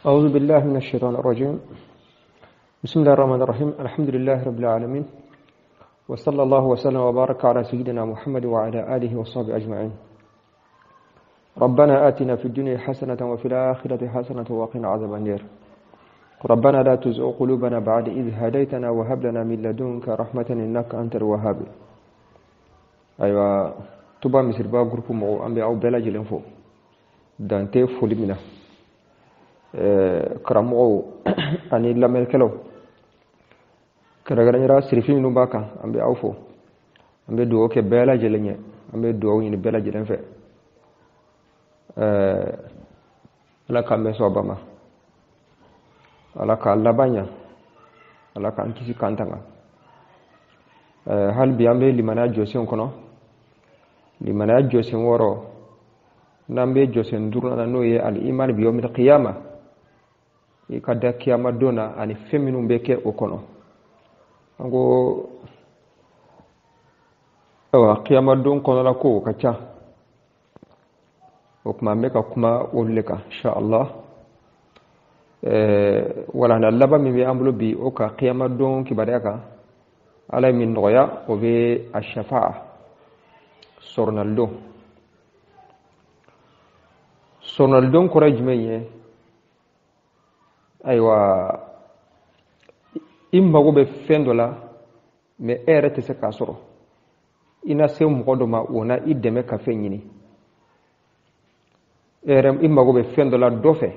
أعوذ بالله من الشيطان الرجيم. بسم الله الرحمن الرحيم. الحمد لله رب العالمين، وصلى الله وسلم وبارك على سيدنا محمد وعلى آله وصحبه أجمعين. ربنا آتنا في الدنيا حسنة وفي الآخرة حسنة وقنا عذاب النار. ربنا لا تزغ قلوبنا بعد إذ هديتنا وهب لنا من لدنك رحمة إنك أنت الوهاب. أيوة توبا Missiribah groupe mo ambe aw bela jelen fo dante folimina karamo ani lamel kelo karagara sirifi nu baka ambe aw fo ambe do ke bela jelenye ambe do ni bela jelen fe ala kambe so bama ala ka labanya ala kan kisi kantanga hal bi ambe limana josion kono limana josen woro nambe josen durna no ye al iman bi yawmil qiyamah e kada kiyama dona ani feminu beke okono ngo awa kiyama don kono la ko kacha o kuma meka kuma oleka insha Allah wala na laba mi be ambulo bi o ka kiyama don kibaraka ala min noya o be ash-shafa'a sornaldo courage menye aywa imbago be fendola me erete se kasoro ina se mgodo ma wona ideme ka fenyini erem imbago be fendola dofe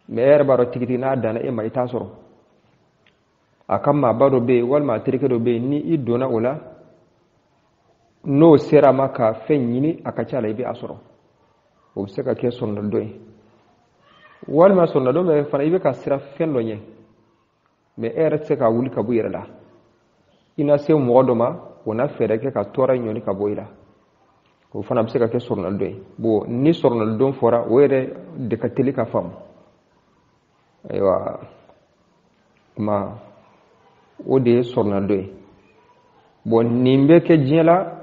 me erbaro tigiti na dana e mai tasoro akamma bado be walma tirikedo be ni idona ola no sera maka fenyini akachala ibe asoro obseka ke sonno doy walma sonno do me fana ibe ka sira fenlo nye me eretse ka wuli ka buyirala ina se modoma wona fere ke ka tora nyoni ka boyira o fana obseka ke sonno doy bo ni sonno don fora were de ka telika fam aywa ma ode sonno doy bo nimbe ke jela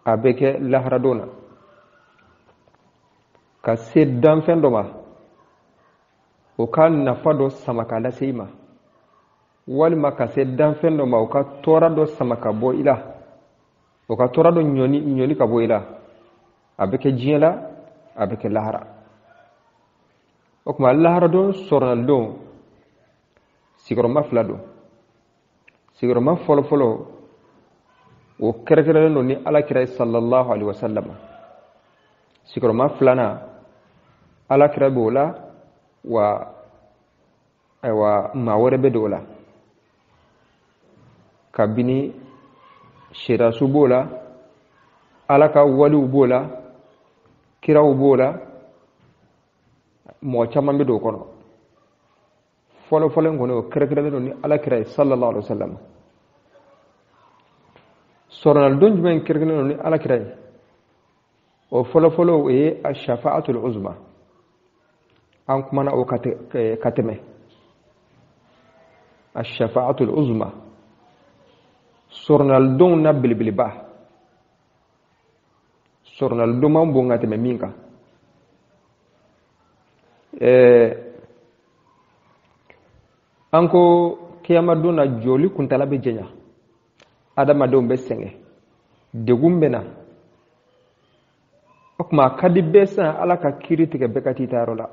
abeke lahradona ka seddan fendoma o ka nafado samaka laseima walma ka seddan fendoma o ka torado samaka bo ila o ka torado nyoni ka bo ila abeke jiela abeke lahara o kuma lahradon sornaldo sigoroma flado sigoroma folo o kerekere no ni alakira sallallahu alaihi wasallam sikroma flana alakira bola wa aywa mawore be dola kabini shira subola alaka wali ubola kira ubola mo chama be do kono folo ngono kerekere no ni alakira sallallahu alaihi wasallam sornal don jumen kirgina ni ala kiray o folo e ash-shafa'atul uzma an kuma na o kateme ash-shafa'atul uzma sornal don na bilbilba sornal don man bonga teme minka anko kiyama dona joli kuntala be jenya adama do be senge de gumbena okma kadi besa ala ka kiriti ke bekati tarola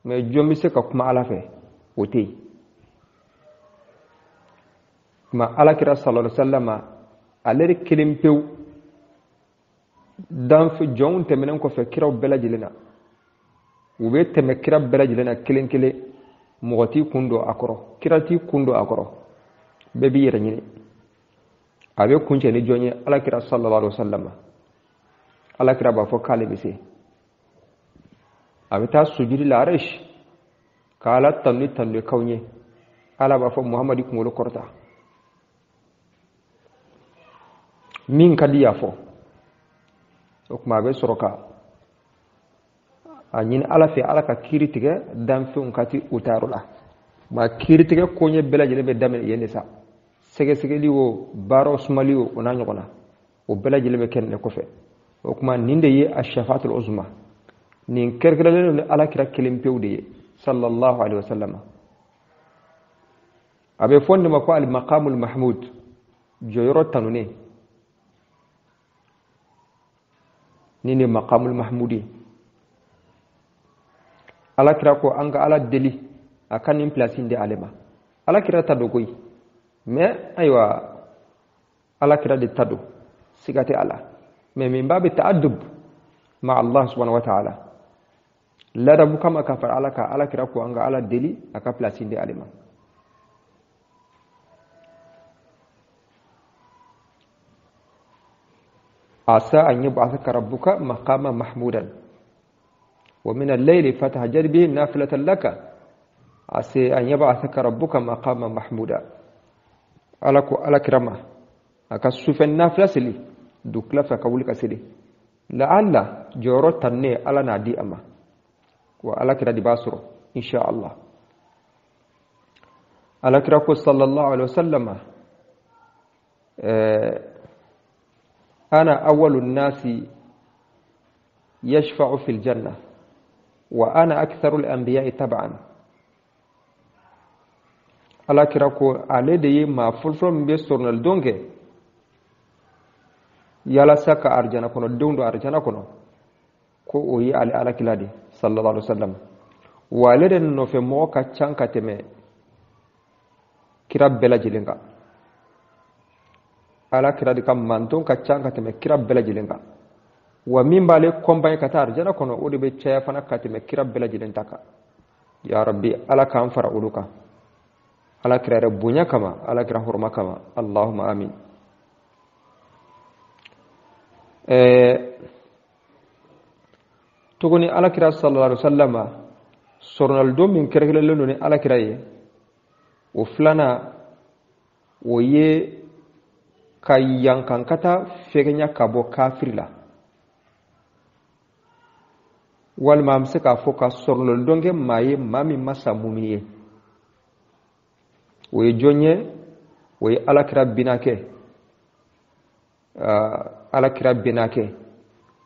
me jomi se ka kuma ala fe oti ma ala kira sallallahu alaihi wasallama aleri kilimpew dan fi jon temenen ko fe kiraw belajilena ube teme kira belajilena kilinkile mogoti kundo akoro kirati kundo akoro bebi yere nyini abe kunce ni jonye alakira sallallahu alaihi wasallam alakira ba fo kale bise abe ta sujudi la arish kala tanni kawnye ala ba fo muhammadi kungolo korta min kadiya fo okuma be soroka anyin ala fe alaka kiritige dan fe unkati utarula ma kiritige konye bela jele be damen yene sa sege liwo baro sumaliwo ona nyogona o bela jele be kenne ko fe okuma ninde ye ash-shafa'atul uzma nin kerkerele ala kira kelim pewde sallallahu alaihi wasallam abe fonde mako al maqamul mahmud joyro tanune nini maqamul mahmudi ala kira ko anga ala deli akan in place inde alema ala kira tado koy mais aywa ala kira de tado sigate ala mais min babi ta'addub ma Allah subhanahu wa ta'ala la rabu kama kafar ala ka ala kira ko anga ala deli aka place inde alema عسى أن يبعثك ربك مقاما محمودا ومن الليل فتهجد به نافلة لك عسى أن يبعثك ربك مقاما محمودا على كرامة أكسوف النافلة سلي دوكلا فكولك سلي لعل جورو تني على نادي أما وعلى كرا دي باسرو إن شاء الله على كراكو صلى الله عليه وسلم أنا أول الناس يشفع في الجنة وأنا أكثر الأنبياء تبعا على كراكو على دي ما فلفل بيستورنا الدونجي يلا سكا أرجانا كنو دوندو أرجانا كنو كو أوي على كلادي صلى الله عليه وسلم وعلى نو في موكا تشانكا تمي كراب بلا جلنغا ala kira di kam manton ka canga teme kira bela jilenga wa min bale kombay katar jana kono odi be caya fana kateme kira bela jilentaka ya rabbi ala kan fara uluka ala kira bunya kama ala kira hurma kama allahumma amin tuguni ala kira sallallahu alaihi wasallama sornal do min kire lelo ni ala kira ye o flana o ye ka yankan kata fegenya kabo kafir la walma amse ka fo ka sorlol donge maye mami masa mumiye we jonye we alakira binake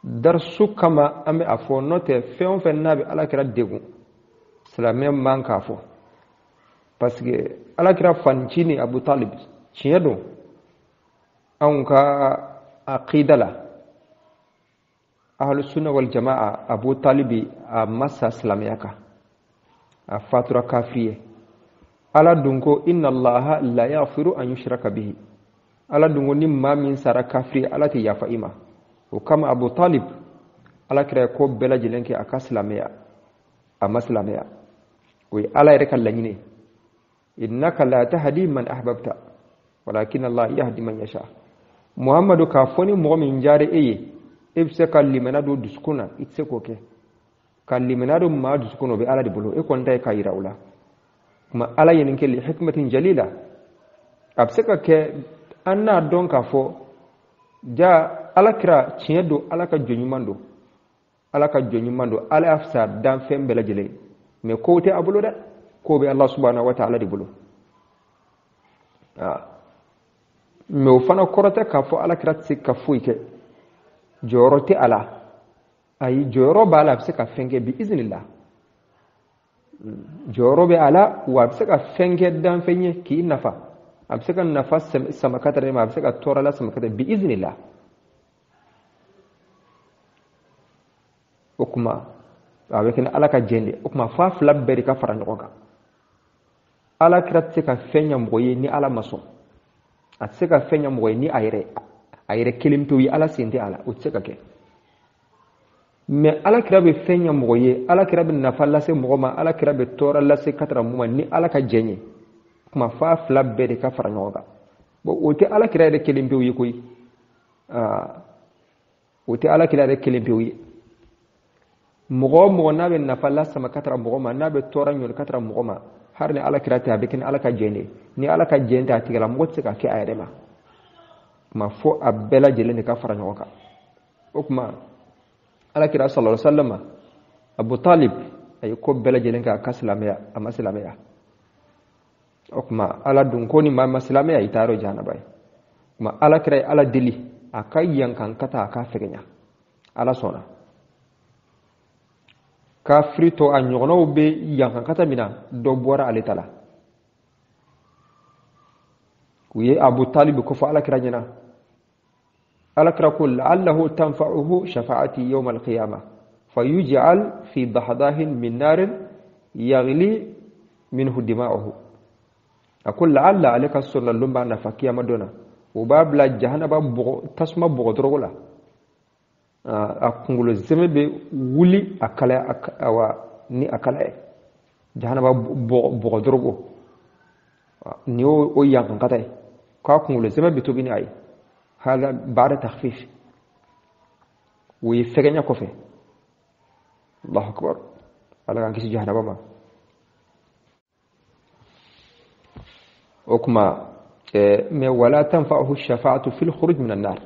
dar su kama ame afo note feon fen nabi alakira degu salamem man ka fo parce que alakira fancini Abu Talib ciedo anka aqidala ahlus sunna wal jamaa Abu Talibi a massa islamiyaka a fatura kafiriye ala dungo inna allaha la yaghfiru an yushraka bihi ala dungo nimma min sara kafiri ala ti yafa ima o kama Abu Talib ala kira ko bela jilenke aka islamiya a maslamiya wi ala yare kallanyine innaka la tahdi man ahbabta walakin allah yahdi man yasha muhammadu ka foni mo min jare eye ibse kallimena do duskuna itse koke kallimena do ma duskuno be ala di bulu e kon tay kayira ula kuma ala yen ke li hikmatin jalila abseka ke anna don ka fo ja ala kira ciedo ala ka jonyumando ala afsa dan fembe la jele me ko te abulo da ko be allah subhanahu wa ta'ala di bulu me o fana korota ka fo ala kira sikka fuike jorote ala ay joro bala se ka fenge bi iznillah joro be ala wa se ka fenge dan fenye ki nafa ab se ka nafa sama katare ma ab se ka tora la sama katare bi iznillah okuma avec ala ka jende okuma fa flabberi ka fara nyoga ala kira se ka fenya moye ni ala maso at se ka fenya moye ni ayre kelimto yi ala sente ala o tseka ke mais ala kira be fenya moye ala kira be nafalla se mogoma ala kira be tora la se katra muma ni ala ka jenye kuma fa flabbe de ka fara nyoga bo o te ala kira de kelimto yi koy o te ala kira de kelimto yi mogo na be nafalla sama katra mogoma na be tora nyol katra mogoma har ne ala kira ta be ken ala ka jende ni ala ka jende atigala mo tseka ke ayre ma ma fo abela jelene ka fara nyoka okuma ala kira sallallahu alaihi wasallam Abu Talib ay ko bela jelene ka kaslamiya ama islamiya okuma ala dun ko ni ma islamiya itaro jana bay kuma ala kira ala dili akay yankan kata ka fegenya ala sona kafiri to a ɲɔgɔnnaw be yankan kata min na dɔ bɔra ale ta la u ye abu talib ko fɔ alakira ɲɛna alakira ko la'allahu tanfa'uhu shafa'ati yawm al-qiyamah fayuj'al fi dahdahin min narin yaghli minhu dima'uhu akul la'alla alaka sallallahu ba nafa kiyama dona o ba bla jahannaba tasma bogodoro la a kungulo zeme be wuli akala awa ni akala jahannaba bogodoro ni o yankan katay ka kungulo zeme be to bini ay hala ba'da takhfif wi fegenya ko fe Allahu akbar ala kan kisi jahannaba ma okuma me wala tanfa'uhu shafa'atu fil khuruj min an-nar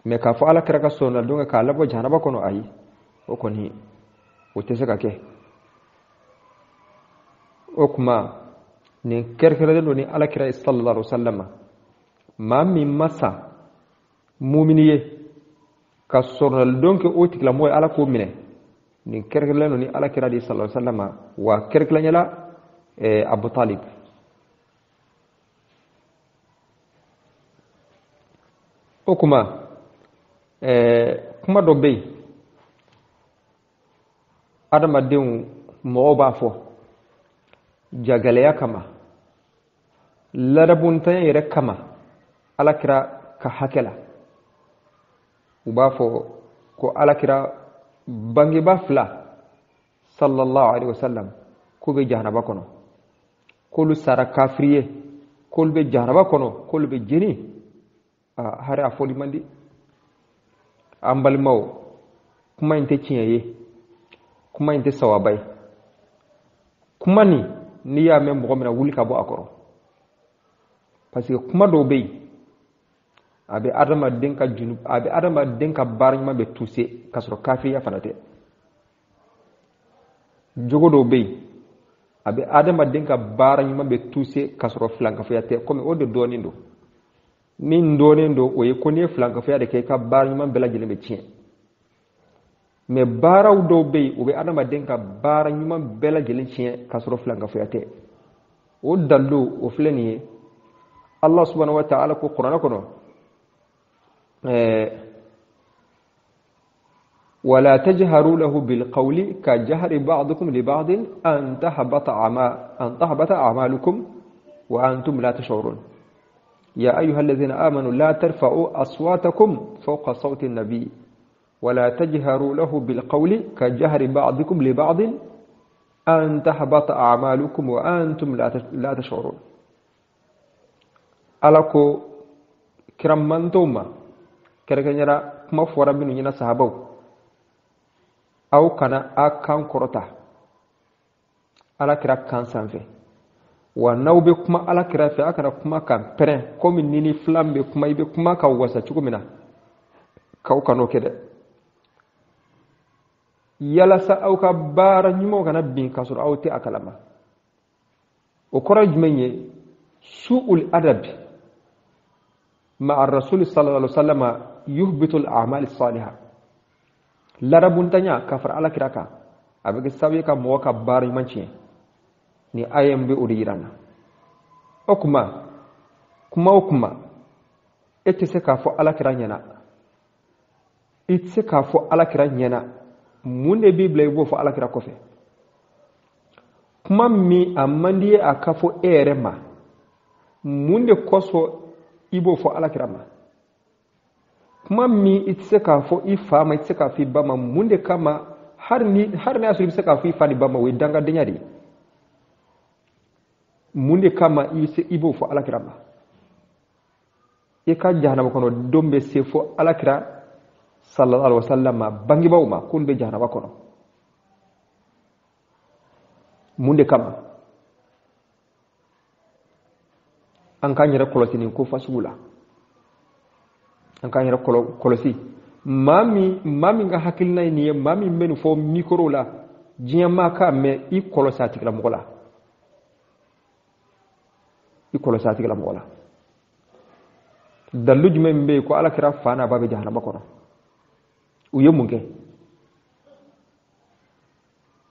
me ka fa ala karaka sona dunga ka labo jahannaba kono ayi o koni o tese ka ke okuma ni kerkere do ni ala kira sallallahu alaihi wasallam ma mi masa mu'miniye ka sona donke o tikla moy ala ko mine ni kerkere no ni ala kira di sallallahu alaihi wasallam wa kerkela nyala Abu Talib o kuma kuma dɔ bɛ yen adamadenw mɔgɔw b'a fɔ jagɛlɛya kama ladabuntan yɛrɛ kama alakira ka hakɛ la u b'a fɔ ko alakira bangeba fila sallallahu alaihi wasallam ko bɛ jahanaba kɔnɔ k'olu sara kafiri ye k'olu bɛ jahanaba kɔnɔ k'olu bɛ jeni hari a fɔli man di an balimaw kuma in tɛ tiɲɛ ye kuma in tɛ sawaba ye kuma n'i y'a mɛn mɔgɔ min na wuli ka bɔ a kɔrɔ parce que kuma dɔw bɛ yen a bɛ adamaden ka baara ɲuman bɛ touché k'a sɔrɔ kafiriya fana tɛ jogo dɔw bɛ yen a bɛ adamaden ka baara ɲuman bɛ touché k'a sɔrɔ filankafoya tɛ komi o de dɔɔnin don min dɔɔnin don o ye ko n'i ye filankafoya de kɛ i ka baara ɲuman bɛɛ lajɛlen bɛ tiɲɛ mais baaraw dɔw bɛ yen o bɛ adamaden ka baara ɲuman bɛɛ lajɛlen tiɲɛ k'a sɔrɔ filankafoya tɛ o dalilu o filɛ nin ye Allah subhanahu wa ta'ala ko Qur'an kɔnɔ ولا تجهروا له بالقول كجهر بعضكم لبعض أن تحبط أعمالكم وأنتم لا تشعرون يا أيها الذين آمنوا لا ترفعوا أصواتكم فوق صوت النبي ولا تجهروا له بالقول كجهر بعضكم لبعض أن تحبط أعمالكم وأنتم لا تشعرون ألكو كرمانتوما كركنيرا كما فورا بنو ينا صحابو أو كان أكان كرتا ألا كرا كان سانفي wa n'aw bɛ kuma ala kira fɛ a kana kuma kan pɛrɛn komi ni ni filan bɛ kuma i bɛ kuma ka wasa cogo min na k'aw kan'o kɛ dɛ yalasa aw ka baara ɲumanw kana bin k'a sɔrɔ aw tɛ a kalama o kɔrɔ jumɛn ye su'ul adab ma'a rasuli sallallahu alaihi wasallam yuhbitu al-a'mal as-salihah larabuntanya ka fara ala kira kan a bɛ kɛ sababu ye ka mɔgɔ ka baara ɲuman tiɲɛ ni ayen be o de yirana o kuma o kuma e tɛ se k'a fɔ alakira ɲɛna i tɛ se k'a fɔ alakira ɲɛna mun de b'i bila i b'o fɔ alakira kɔfɛ kuma min a man di ye a ka fɔ e yɛrɛ ma mun de kosɔn i b'o fɔ alakira ma kuma min i tɛ se k'a fɔ i fa ma i tɛ se k'a fɔ i ba ma mun de kama hari n'a y'a sɔrɔ i bɛ se k'a fɔ i fa ni ba ma o ye dangadenya de ye mun de kama i b'o fɔ alakira ma i ka jahanama kɔnɔ don bɛ se fɔ alakira sallallahu alaihi wasallam ma bangebaaw ma k'olu bɛ jahanama kɔnɔ mun de kama an k'an yɛrɛ kɔlɔsi nin ko fasugu la an k'an yɛrɛ kɔlɔsi maa min ka hakilina ye nin ye maa min bɛ nin fɔ mikoro la diɲɛ maa k'a mɛn i kɔlɔsi a tigilamɔgɔ la i kɔlɔsi a tigilamɔgɔ la dalilu jumɛn bɛ yen ko alakira fa n'a ba bɛ jahanama kɔnɔ u ye mun kɛ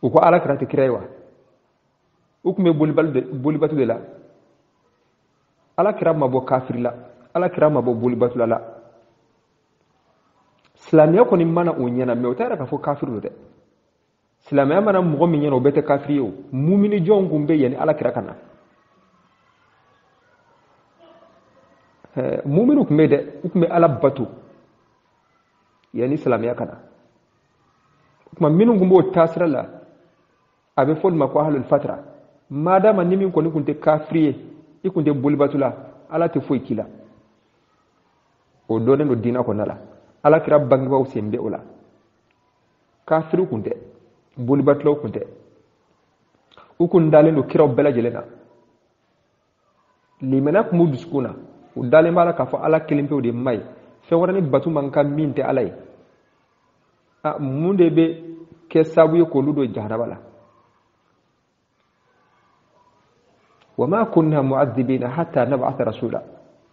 uko ala kira te kirewa ukume bolibatu de la ala kira mabo kafir la ala kira mabo bolibatu la silamiya koni mana o ɲɛna mais o t'a yɛrɛ k'a fɔ kafiri do dɛ silamiya mana mɔgɔ min ɲɛna o bɛɛ tɛ kafiri ye o mumini jɔn kun bɛ yanni ala kira ka na muminu kun bɛ dɛ u kun bɛ ala bato yanni silamiya ka na o tuma minnu kun b'o taasira la a bɛ fɔ olu ma ko ahlul fatra madama ni min kɔni kun tɛ kafiri ye i kun tɛ bolibatu la ala tɛ foyi k'i la o dɔnnen do diinɛ kɔnɔna la ala kira bangebaw sen bɛ o la kafiri kun tɛ bolibatilaw kun tɛ u kun dalen do kiraw bɛɛ lajɛlen na limaniya kun b'u dusukun na u dalen b'a la k'a fɔ ala kelen pe o de ma ɲi fɛn wɛrɛ ni batu man kan min tɛ ala ye mun de bɛ kɛ sababu ye k'olu don jahanaba la wa ma kunna mu'adhibina hatta nab'atha rasula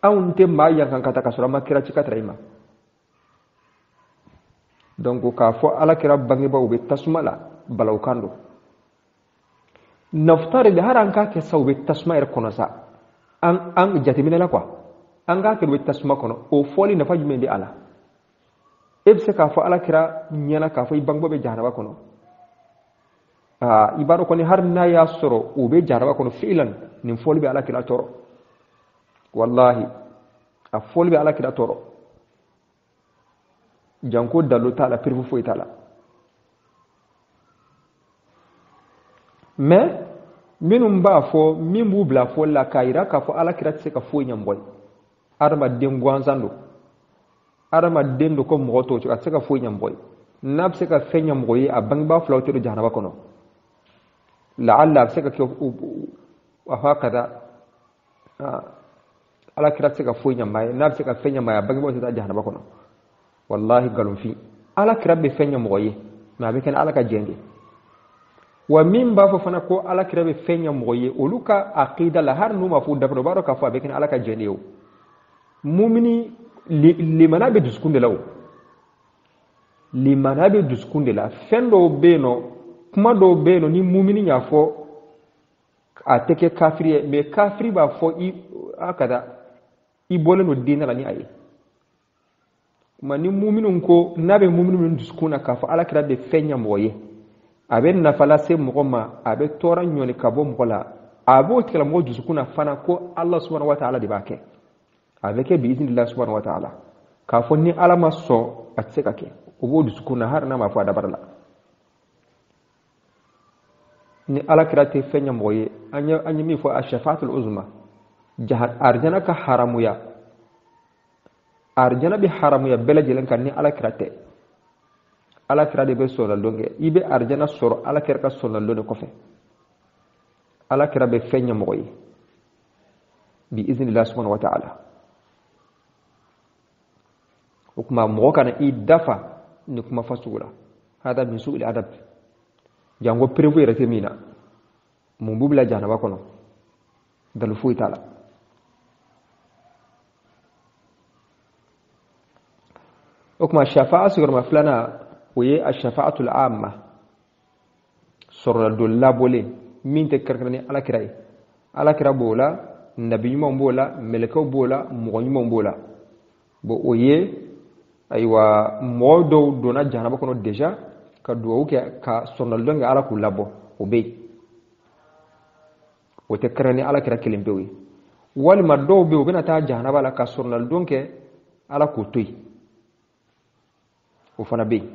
anw tɛ maa yankan ka taa ka sɔrɔ an ma kira ci ka tara i ma donc k'a fɔ ala kira bangebaw u bɛ tasuma la balaw kan don naftari de har an k'a kɛ sa u bɛ tasuma yɛrɛ kɔnɔ sa an jateminɛ la quoi an k'a kɛ u bɛ tasuma kɔnɔ o fɔli nafa jumɛn di a la e bɛ se k'a fɔ ala kira ɲɛna k'a fɔ i bangebaw bɛ jahanaba kɔnɔ i b'a dɔn kɔni har n'a y'a sɔrɔ u bɛ jahanaba kɔnɔ fiilan nin fɔli bɛ ala kira tɔɔrɔ wallahi a fɔli bɛ ala kira tɔɔrɔ janko dalo t'a la pirifu foyi t'a la mais minnu b'a fɔ min b'u bila fɔli la k'a yira k'a fɔ ala kira tɛ se ka foyi ɲɛ mɔgɔ ye adamaden gansan don adamaden don ko mɔgɔ tɔw cogo a tɛ se ka foyi ɲɛ mɔgɔ ye n'a bɛ se ka fɛn ɲɛ mɔgɔ ye a bangebaa filaw tɛ don jahanaba kɔnɔ laala a bɛ se ka kɛ a fɔ ka taa ala kira tɛ se ka foyi ɲɛ maa ye n'a bɛ se ka fɛn ɲɛ maa ye a bangebaaw tɛ taa jahanaba kɔnɔ wallahi galonfin ala kira bɛ fɛn ɲɛ mɔgɔ ye mais a bɛ kɛ ala ka jɛn de wa min b'a fɔ fana ko ala kira bɛ fɛn ɲɛ mɔgɔ ye olu ka aqida la har n'u ma fɔ dabara u b'a dɔn k'a fɔ a bɛ kɛ ala ka jɛn de o mumini limana bɛ dusukun de la o limana bɛ dusukun de la fɛn dɔw bɛ yen nɔ kuma dɔw bɛ yen nɔ ni mumini y'a fɔ a tɛ kɛ kafiri ye mais kafiri b'a fɔ i bɔlen don diinɛ la ni a ye ma ni muminun ko n'a bɛ muminu min dusukun na k'a fɔ ala kira bɛ fɛn ɲɛ mɔgɔ ye a bɛ nafa lase mɔgɔ ma a bɛ tɔɔrɔ ɲɔni ka bɔ mɔgɔ la a b'o tigilamɔgɔ dusukun na fana ko ala subhanahu wa ta'ala de b'a kɛ a bɛ kɛ bi idinillahi subhanahu wa ta'ala k'a fɔ ni ala ma sɔn a tɛ se ka kɛ o b'o dusukun na har n'a ma fɔ a dabara la ni ala kira tɛ fɛn ɲɛ mɔgɔ ye an ye min fɔ a shafaatul uzma arjana ka haramuya arjana bi haramuya bɛɛ lajɛlen kan ni ala kira tɛ ala kira de bɛ sɔrɔlalon kɛ i bɛ arjana sɔrɔ ala kira ka sɔrɔlalon de kɔfɛ ala kira bɛ fɛn ɲɛ mɔgɔ ye bi idinillahi subhanahu wa ta'ala o kuma mɔgɔ kana i dafa ni kuma fasugu la hada min su'il adab jango prévu yɛrɛ tɛ min na mun b'u bila jahanaba kɔnɔ dalu foyi t'a la o kuma shafa'a sigiyɔrɔma filanan o ye a shafa'atul amma sɔrɔladon labɔlen min tɛ kɛrɛnkɛrɛn ni ala kira ye ala kira b'o la nabi ɲumanw b'o la mɛlɛkɛw b'o la mɔgɔ ɲumanw b'o la bon o ye ayiwa mɔgɔ dɔw donna jahanaba kɔnɔ déjà ka duwawu kɛ ka sɔrɔladon kɛ ala k'u labɔ o bɛ yen o tɛ kɛrɛn ni ala kira kelen pewu ye walima dɔw bɛ yen u bɛna taa jahanaba la ka sɔrɔladon kɛ ala k'o to yen o fana bɛ yen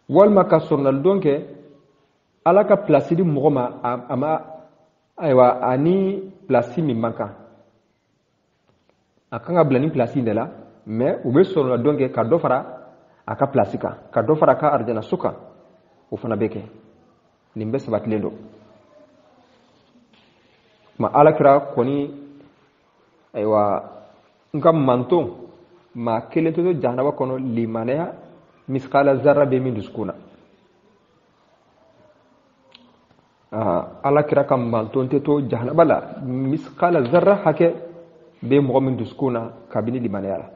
walima ka sɔrɔlalidon kɛ ala ka place di mɔgɔ ma a ma ayiwa ani place min man kan a kan ka bila ni place in de la mais u bɛ sɔrɔlalidon kɛ ka dɔ fara a ka place kan ka dɔ fara a ka arijana so kan o fana bɛ kɛ nin bɛ sabatilen don ma ala kira kɔni ayiwa nka manton maa kelen tɛ to jahanaba kɔnɔ limanaya miskala zarra bɛ min dusukun na ala kira ka manton tɛ to jahanaba la miskala zarra hakɛ bɛ mɔgɔ min dusukun na kabini limanaya la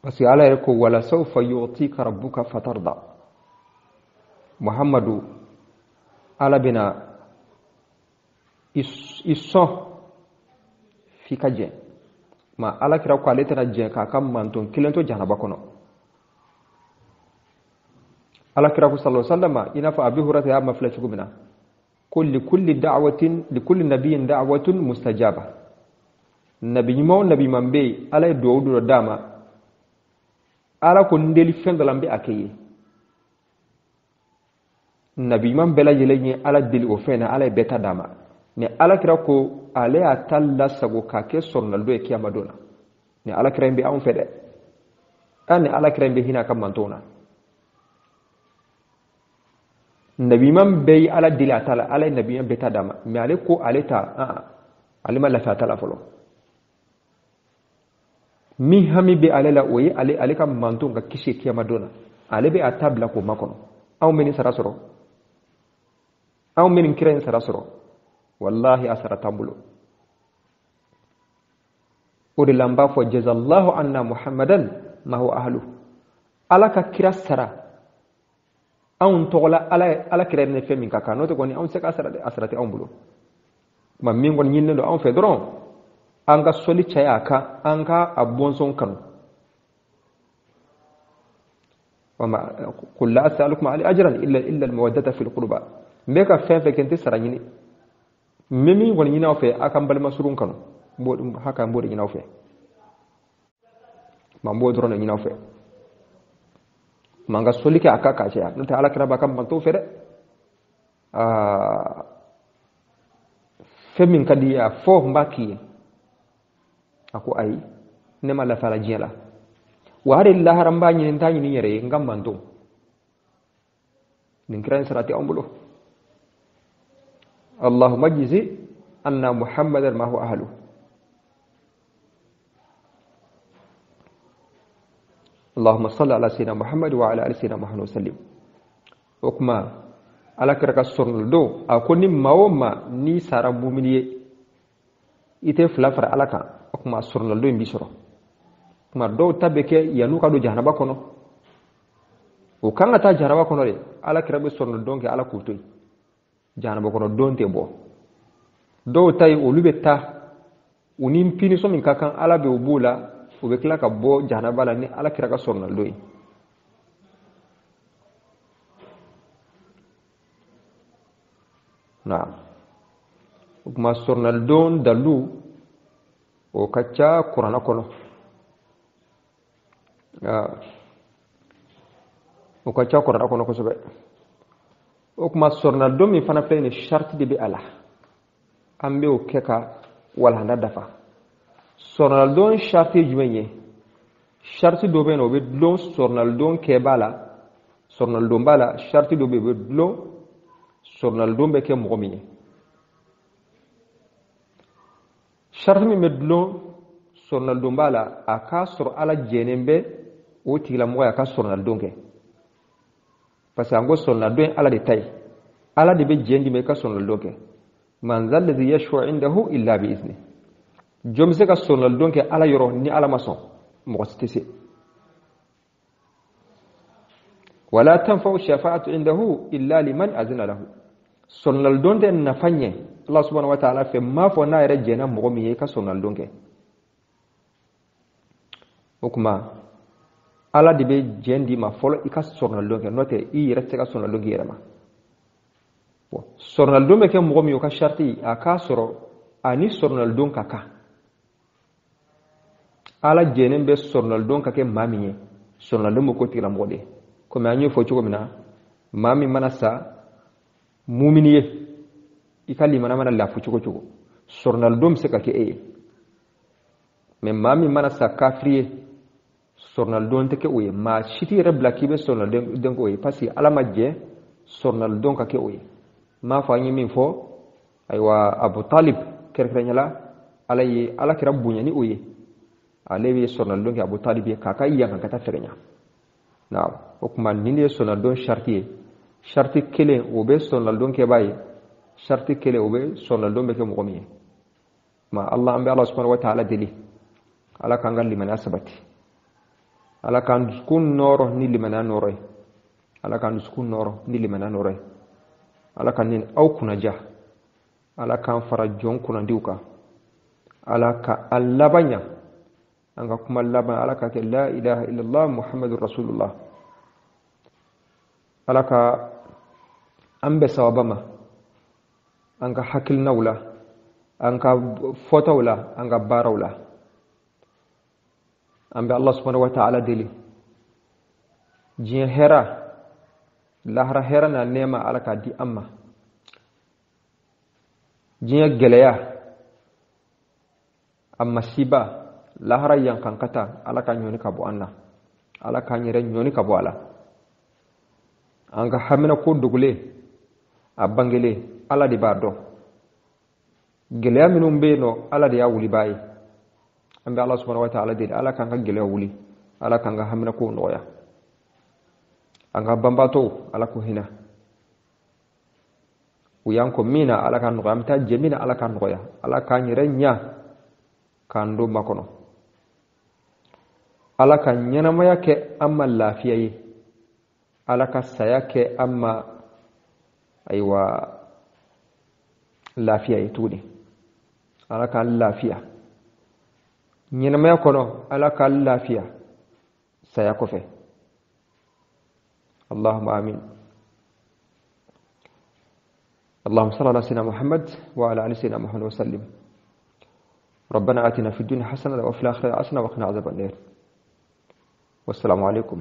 parce que ala ko wala sawfa yu'tika rabbuka fatarda muhammadu ala bina iso fikaje ma ala kira ko aletana je ka kam manton kilento janaba kono ala kira ko sallallahu alaihi wasallam ina fa abi hurata ya maflaci gumina kulli da'watin li kulli nabiyyin da'watun mustajaba nabi mambe ala do dama ala ko ndeli fendo lambe akeye nabi mam bela yelenye ala deli o fena ala beta dama ne ala kira ko ale atalla sago ka ke sornal do e kiyama dona ne ala kira mbe an fede an ala kira mbe hina kam mantona nabi mam be ala deli atala ala nabi mam beta dama me ale ko ale ta ale ma la ta tala folo mi hami be ale la oyi ale kam manton ga kishe kiyama dona ale be atabla ko makono aw meni sarasoro aw meni kiren sarasoro wallahi asara tambulo odi lamba fo jazallahu anna muhammadan ma huwa ahlu ala ka kira sara an togola ala kira ne fe min kaka no to goni an se ka asara te ambulo ma min gon nyinne do an fe dron an ga soli caya ka an ka abonson kanu wama qul la as'alukum alayhi ajran illa al-mawaddata fil qurba mbeka fe kente sara nyini memi won nyina fe akam bal masurun kanu bodum haka mbodi nyina fe ma mbodro no nyina fe manga soli ka akaka caya no ta ala kira bakam manto fere femin kadiya fo mbaki ako ay nema la fala jela wa hade la haramba nyi tanyi ni yere ngam manto nin kiran sarati ambulo allahumma jizi anna muhammadan ma huwa ahlu اللهم صل على سيدنا محمد وعلى ال سيدنا محمد وسلم وكما على كرك سورلدو اكوني ماوما ني سارا مومنيه ite flafra alaka okuma surnaldo mbisoro kuma do tabeke yanu kadu jahanaba kono o kanga ta jahanaba kono le ala kirabe surnaldo ke ala kutoy jahanaba kono donte bo do tay o lubeta unim pini so min kakan ala be obula o be kala ka bo jahanaba la ni ala kiraka surnaldo na kuma surnaldo dalu o kacca qur'ana kono o kacca qur'ana kono ko sobe o kuma surnaldo mi fana play ni sharti de bi ala ambe o keka wala handa dafa surnaldo sharti jumenye sharti do be no be lo surnaldo ke bala surnaldo bala sharti do be lo surnaldo be ke mogomiye sharti mi medlo surnaldo bala aka sur ala jenembe o tigla mo aka surnaldo ke parce que ango surnaldo ala de tay ala de be jendi me ka surnaldo ke man zal ladhi yashfu indahu illa bi izni jomse ka surnaldo ke ala yoro ni ala mason mo stisi wala tanfa'u shafa'atu indahu illa liman azna lahu surnaldo de nafanye Allah subhanahu wa ta'ala fe ma fo na yere jena mo mi ka surnaldo ke okuma ala de be jendi ma folo ika surnaldo ke note i rete ka surnaldo ke yerama surnaldo me ke mo mi ka sharti aka soro ani surnaldo kaka ala jenen be surnaldo kake mamiye surnaldo mo ko tira mo de ko ma anyo fo chugo mina mami manasa muminiye ikali mana la fu chugo surnaldo me se kake mais mami manasa kafriye surnaldo nteke oye ma shiti rebla kibe surnaldo denko oye parce ala majje surnaldo kake oye ma fa nyi min fo aywa abu talib kerkrenyala alayi ala kira bunyani oye alewi surnaldo ke abu talib ye kaka yang kata ferenya na okuma nini surnaldo sharti kele obe surnaldo ke baye sharti kele obe surnaldo be ke mogomiye ma allah ambe allah subhanahu wa ta'ala dili ala kangal liman asabati ala kan dusukun noro ni limana noroy ala kan dusukun noro ni limana noroy ala kan nin aw kunaja ala kan fara jon kunandiuka ala ka allabanya anga kuma laban ala ka la ilaha illallah muhammadur rasulullah ala ka ambe sawabama anga hakil nawla anga fotawla anga barawla ambe Allah subhanahu wa ta'ala deli jin hera lahara hera na nema ala ka di amma jin geleya amma siba lahara yankan kata ala ka nyoni ka bo anna ala ka nyere nyoni ka bo ala anga hamina ko dugule abangele ala di bardo geleya minum be no ala di ya wuli bayi ambe Allah subhanahu wa ta'ala deli ala kan ga geleya wuli ala kan ga hamina ko noya anga bambato ala ko hina uyanko mina ala kan noya amta jemina ala kan noya ala kan nyirenya kando makono ala kan nyanamaya ke amma lafiya yi ala ka saya ke amma aiwa lafiya yi tudi ala kan lafiya nyanamaya kono ala kan lafiya saya kofe اللهم آمين اللهم صل على سيدنا محمد وعلى آل سيدنا محمد وسلم ربنا آتنا في الدنيا حسنة وفي الآخرة حسنة وقنا عذاب النار والسلام عليكم